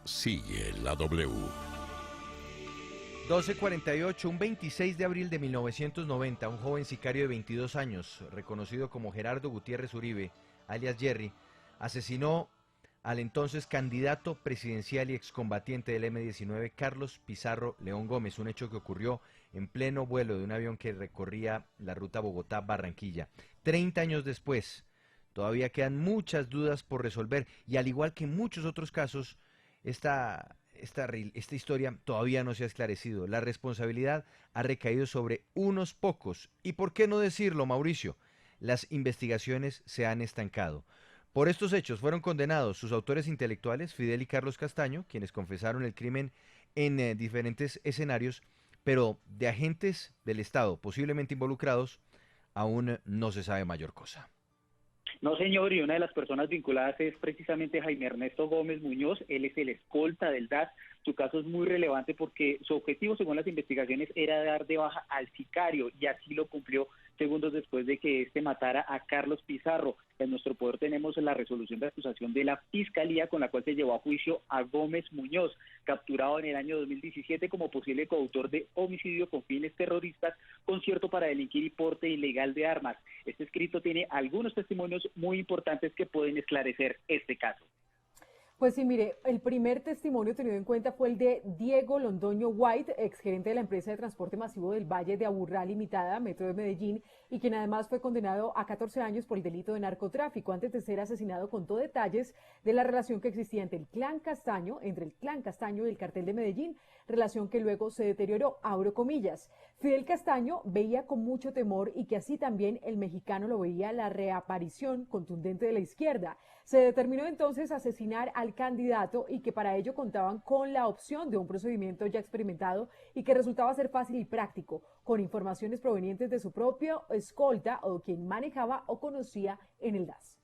sigue la W. 12:48, un 26 de abril de 1990, un joven sicario de 22 años, reconocido como Gerardo Gutiérrez Uribe, alias Jerry, asesinó al entonces candidato presidencial y excombatiente del M-19, Carlos Pizarro León Gómez, un hecho que ocurrió en pleno vuelo de un avión que recorría la ruta Bogotá-Barranquilla. 30 años después, todavía quedan muchas dudas por resolver y al igual que en muchos otros casos, esta historia todavía no se ha esclarecido. La responsabilidad ha recaído sobre unos pocos. ¿Y por qué no decirlo, Mauricio? Las investigaciones se han estancado. Por estos hechos fueron condenados sus autores intelectuales, Fidel y Carlos Castaño, quienes confesaron el crimen en diferentes escenarios, pero de agentes del Estado posiblemente involucrados, aún no se sabe mayor cosa. No, señor, y una de las personas vinculadas es precisamente Jaime Ernesto Gómez Muñoz. Él es el escolta del DAS. Su caso es muy relevante porque su objetivo, según las investigaciones, era dar de baja al sicario, y así lo cumplió segundos después de que este matara a Carlos Pizarro. En nuestro poder tenemos la resolución de acusación de la Fiscalía con la cual se llevó a juicio a Gómez Muñoz, capturado en el año 2017 como posible coautor de homicidio con fines terroristas, concierto para delinquir y porte ilegal de armas. Este escrito tiene algunos testimonios muy importantes que pueden esclarecer este caso. Pues sí, mire, el primer testimonio tenido en cuenta fue el de Diego Londoño White, exgerente de la empresa de transporte masivo del Valle de Aburrá Limitada, Metro de Medellín, y quien además fue condenado a 14 años por el delito de narcotráfico, antes de ser asesinado. Contó detalles de la relación que existía entre el clan Castaño y el cartel de Medellín, relación que luego se deterioró, abro comillas. Fidel Castaño veía con mucho temor, y que así también el mexicano lo veía, la reaparición contundente de la izquierda. Se determinó entonces asesinar al candidato, y que para ello contaban con la opción de un procedimiento ya experimentado y que resultaba ser fácil y práctico, con informaciones provenientes de su propio escolta o quien manejaba o conocía en el DAS.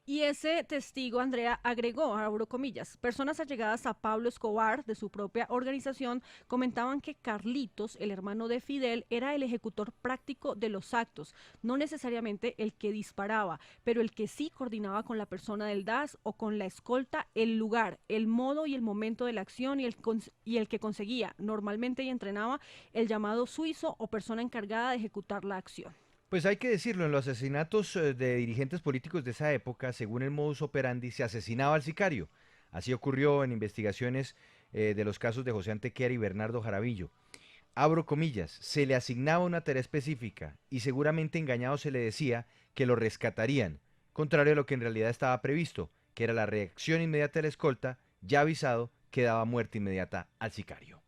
Y ese testigo, Andrea, agregó, abro comillas, personas allegadas a Pablo Escobar, de su propia organización, comentaban que Carlitos, el hermano de Fidel, era el ejecutor práctico de los actos, no necesariamente el que disparaba, pero el que sí coordinaba con la persona del DAS o con la escolta el lugar, el modo y el momento de la acción, y el que conseguía normalmente y entrenaba el llamado suizo o persona encargada de ejecutar la acción. Pues hay que decirlo, en los asesinatos de dirigentes políticos de esa época, según el modus operandi, se asesinaba al sicario. Así ocurrió en investigaciones de los casos de José Antequera y Bernardo Jaravillo. Abro comillas, se le asignaba una tarea específica y seguramente engañado se le decía que lo rescatarían, contrario a lo que en realidad estaba previsto, que era la reacción inmediata de la escolta, ya avisado que daba muerte inmediata al sicario.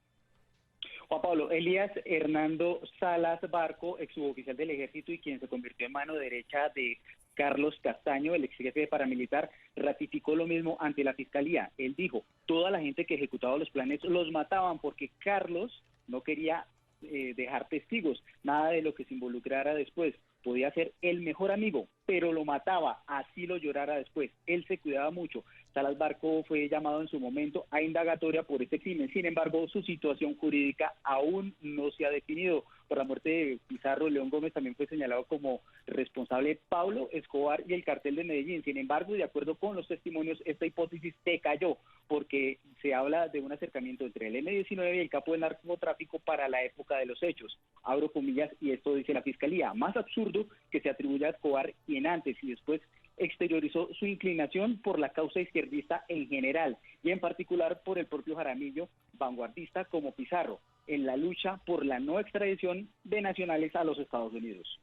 Juan Pablo, Elías Hernando Salas Barco, ex suboficial del Ejército y quien se convirtió en mano derecha de Carlos Castaño, el ex jefe de paramilitar, ratificó lo mismo ante la Fiscalía. Él dijo, toda la gente que ejecutaba los planes los mataban porque Carlos no quería dejar testigos, nada de lo que se involucrara después. Podía ser el mejor amigo, pero lo mataba, así lo llorara después. Él se cuidaba mucho. Salas Barco fue llamado en su momento a indagatoria por este crimen. Sin embargo, su situación jurídica aún no se ha definido. Por la muerte de Pizarro, León Gómez también fue señalado como responsable Pablo Escobar y el cartel de Medellín. Sin embargo, de acuerdo con los testimonios, esta hipótesis se cayó porque se habla de un acercamiento entre el M-19 y el capo del narcotráfico para la época de los hechos. Abro comillas, y esto dice la Fiscalía. Más absurdo que se atribuya a Escobar, quien antes y después exteriorizó su inclinación por la causa izquierdista en general y en particular por el propio Jaramillo, vanguardista como Pizarro, en la lucha por la no extradición de nacionales a los Estados Unidos.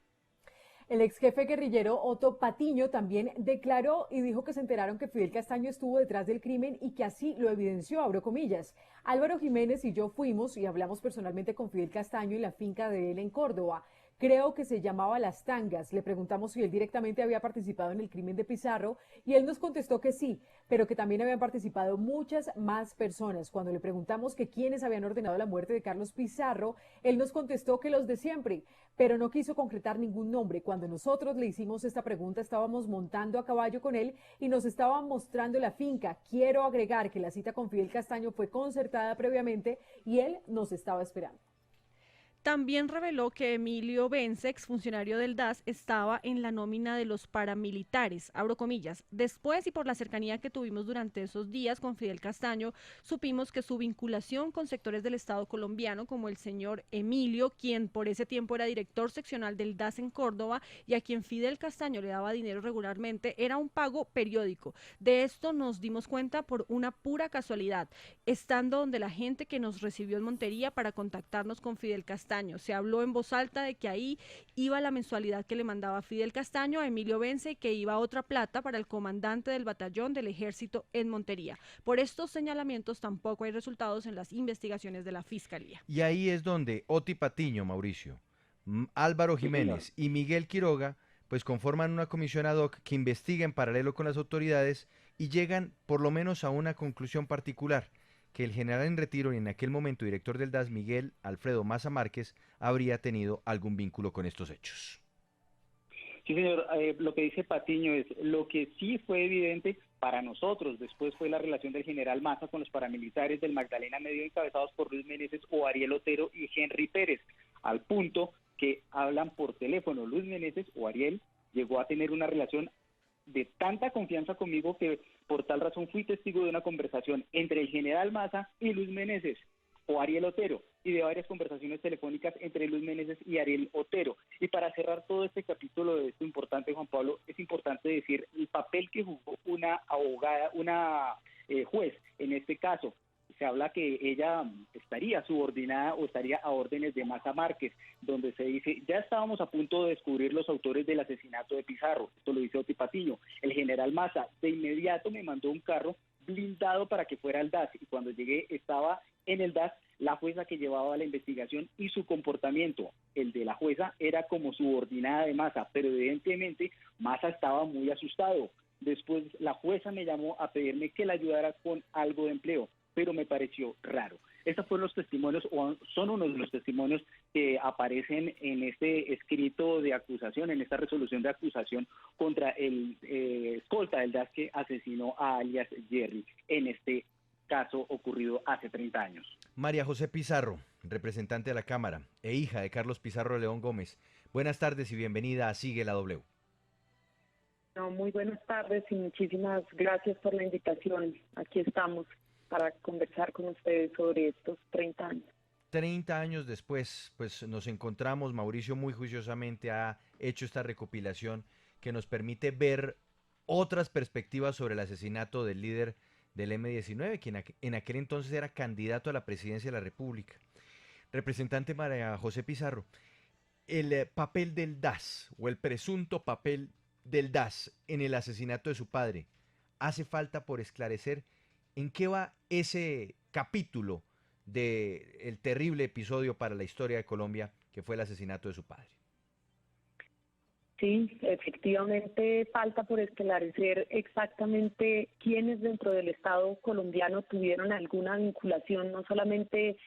El ex jefe guerrillero Otto Patiño también declaró y dijo que se enteraron que Fidel Castaño estuvo detrás del crimen y que así lo evidenció, abro comillas. Álvaro Jiménez y yo fuimos y hablamos personalmente con Fidel Castaño en la finca de él en Córdoba. Creo que se llamaba Las Tangas. Le preguntamos si él directamente había participado en el crimen de Pizarro y él nos contestó que sí, pero que también habían participado muchas más personas. Cuando le preguntamos que quiénes habían ordenado la muerte de Carlos Pizarro, él nos contestó que los de siempre, pero no quiso concretar ningún nombre. Cuando nosotros le hicimos esta pregunta, estábamos montando a caballo con él y nos estaba mostrando la finca. Quiero agregar que la cita con Fidel Castaño fue concertada previamente y él nos estaba esperando. También reveló que Emilio Bence, exfuncionario del DAS, estaba en la nómina de los paramilitares, abro comillas. Después, y por la cercanía que tuvimos durante esos días con Fidel Castaño, supimos que su vinculación con sectores del Estado colombiano, como el señor Emilio, quien por ese tiempo era director seccional del DAS en Córdoba y a quien Fidel Castaño le daba dinero regularmente, era un pago periódico. De esto nos dimos cuenta por una pura casualidad, estando donde la gente que nos recibió en Montería para contactarnos con Fidel Castaño. Se habló en voz alta de que ahí iba la mensualidad que le mandaba Fidel Castaño a Emilio Bence y que iba otra plata para el comandante del batallón del ejército en Montería. Por estos señalamientos tampoco hay resultados en las investigaciones de la Fiscalía. Y ahí es donde Oti Patiño, Mauricio, Álvaro Sí, señor. Jiménez y Miguel Quiroga pues conforman una comisión ad hoc que investiga en paralelo con las autoridades y llegan por lo menos a una conclusión particular, que el general en retiro y en aquel momento director del DAS, Miguel Alfredo Maza Márquez, habría tenido algún vínculo con estos hechos. Sí, señor, lo que dice Patiño es, lo que sí fue evidente para nosotros después fue la relación del general Maza con los paramilitares del Magdalena Medio encabezados por Luis Meneses o Ariel Otero y Henry Pérez, al punto que hablan por teléfono. Luis Meneses o Ariel llegó a tener una relación de tanta confianza conmigo que por tal razón fui testigo de una conversación entre el general Maza y Luis Meneses o Ariel Otero, y de varias conversaciones telefónicas entre Luis Meneses y Ariel Otero. Y para cerrar todo este capítulo de esto importante, Juan Pablo, es importante decir el papel que jugó una abogada, una juez en este caso. Se habla que ella estaría subordinada o estaría a órdenes de Maza Márquez, donde se dice, ya estábamos a punto de descubrir los autores del asesinato de Pizarro. Esto lo dice Oti Patiño. El general Maza de inmediato me mandó un carro blindado para que fuera al DAS, y cuando llegué estaba en el DAS la jueza que llevaba la investigación, y su comportamiento, el de la jueza, era como subordinada de Maza, pero evidentemente Maza estaba muy asustado. Después la jueza me llamó a pedirme que la ayudara con algo de empleo, pero me pareció raro. Estos fueron los testimonios, o son uno de los testimonios que aparecen en este escrito de acusación, en esta resolución de acusación contra el escolta del DAS que asesinó a alias Jerry en este caso ocurrido hace 30 años. María José Pizarro, representante de la Cámara e hija de Carlos Pizarro León Gómez. Buenas tardes y bienvenida a Sigue la W. No, muy buenas tardes y muchísimas gracias por la invitación. Aquí estamos para conversar con ustedes sobre estos 30 años. 30 años después, pues nos encontramos, Mauricio muy juiciosamente ha hecho esta recopilación que nos permite ver otras perspectivas sobre el asesinato del líder del M-19, quien en aquel entonces era candidato a la presidencia de la República. Representante María José Pizarro, el papel del DAS o el presunto papel del DAS en el asesinato de su padre, hace falta por esclarecer en qué va ese capítulo del terrible episodio para la historia de Colombia que fue el asesinato de su padre. Sí, efectivamente falta por esclarecer exactamente quiénes dentro del Estado colombiano tuvieron alguna vinculación, no solamente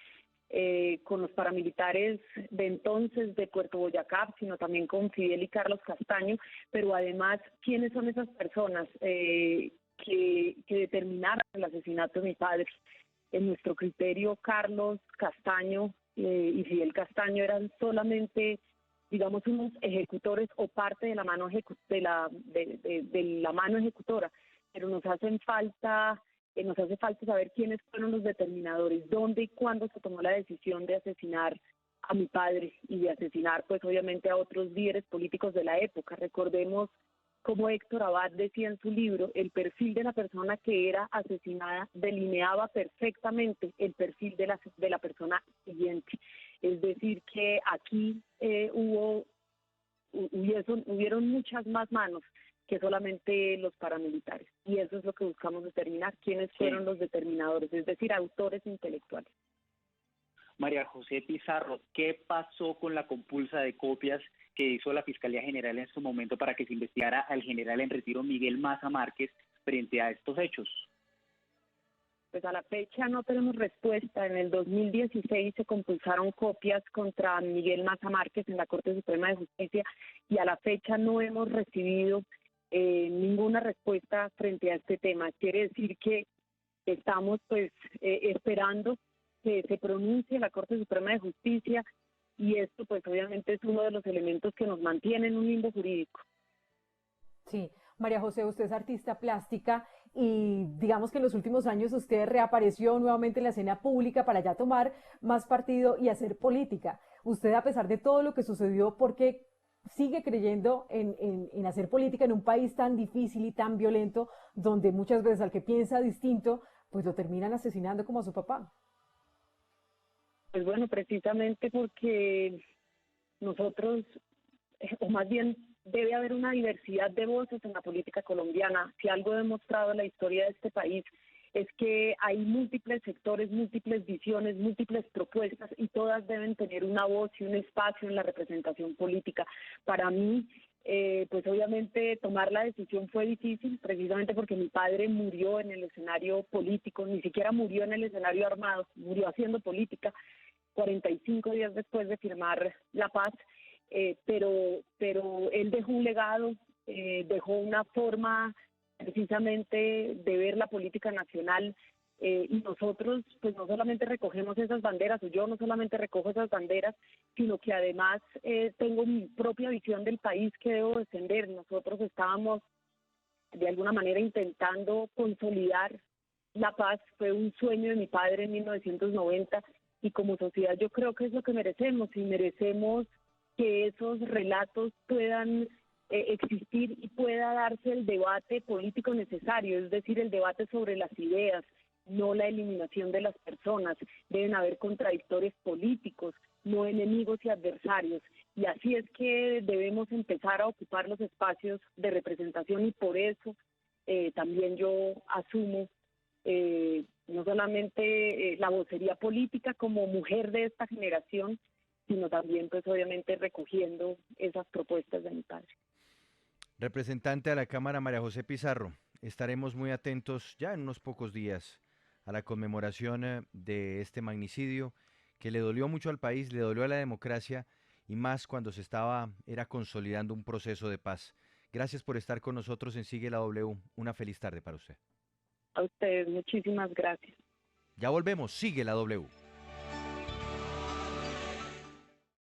con los paramilitares de entonces de Puerto Boyacá, sino también con Fidel y Carlos Castaño, pero además quiénes son esas personas que determinaron el asesinato de mi padre. En nuestro criterio, Carlos Castaño y Fidel Castaño eran solamente, digamos, unos ejecutores o parte de la mano de la mano ejecutora, pero nos hace falta saber quiénes fueron los determinadores, dónde y cuándo se tomó la decisión de asesinar a mi padre y de asesinar, pues obviamente, a otros líderes políticos de la época. Recordemos como Héctor Abad decía en su libro, el perfil de la persona que era asesinada delineaba perfectamente el perfil de la persona siguiente. Es decir, que aquí hubieron muchas más manos que solamente los paramilitares. Y eso es lo que buscamos determinar, quiénes fueron los determinadores, es decir, autores intelectuales. María José Pizarro, ¿qué pasó con la compulsa de copias que hizo la Fiscalía General en su momento para que se investigara al general en retiro Miguel Maza Márquez frente a estos hechos? Pues a la fecha no tenemos respuesta. En el 2016 se compulsaron copias contra Miguel Maza Márquez en la Corte Suprema de Justicia y a la fecha no hemos recibido ninguna respuesta frente a este tema. Quiere decir que estamos esperando que se pronuncie la Corte Suprema de Justicia y esto pues obviamente es uno de los elementos que nos mantiene en un limbo jurídico. Sí, María José, usted es artista plástica y digamos que en los últimos años usted reapareció nuevamente en la escena pública para ya tomar más partido y hacer política. Usted, a pesar de todo lo que sucedió, ¿por qué sigue creyendo en hacer política en un país tan difícil y tan violento, donde muchas veces al que piensa distinto, pues lo terminan asesinando como a su papá? Pues bueno, precisamente porque nosotros, o más bien debe haber una diversidad de voces en la política colombiana. Si algo ha demostrado la historia de este país es que hay múltiples sectores, múltiples visiones, múltiples propuestas y todas deben tener una voz y un espacio en la representación política. Para mí, pues obviamente tomar la decisión fue difícil, precisamente porque mi padre murió en el escenario político, ni siquiera murió en el escenario armado, murió haciendo política 45 días después de firmar la paz. Pero él dejó un legado, dejó una forma precisamente de ver la política nacional, y nosotros pues no solamente recogemos esas banderas, o yo no solamente recojo esas banderas, sino que además tengo mi propia visión del país que debo defender. Nosotros estábamos de alguna manera intentando consolidar la paz, fue un sueño de mi padre en 1990, y como sociedad yo creo que es lo que merecemos, y merecemos que esos relatos puedan existir y pueda darse el debate político necesario, es decir, el debate sobre las ideas, no la eliminación de las personas. Deben haber contradictores políticos, no enemigos y adversarios. Y así es que debemos empezar a ocupar los espacios de representación, y por eso también yo asumo no solamente la vocería política como mujer de esta generación, sino también pues obviamente recogiendo esas propuestas de mi padre. Representante a la Cámara, María José Pizarro, estaremos muy atentos ya en unos pocos días a la conmemoración de este magnicidio que le dolió mucho al país, le dolió a la democracia, y más cuando era consolidando un proceso de paz. Gracias por estar con nosotros en Sigue la W. Una feliz tarde para usted. A ustedes, muchísimas gracias. Ya volvemos, Sigue la W.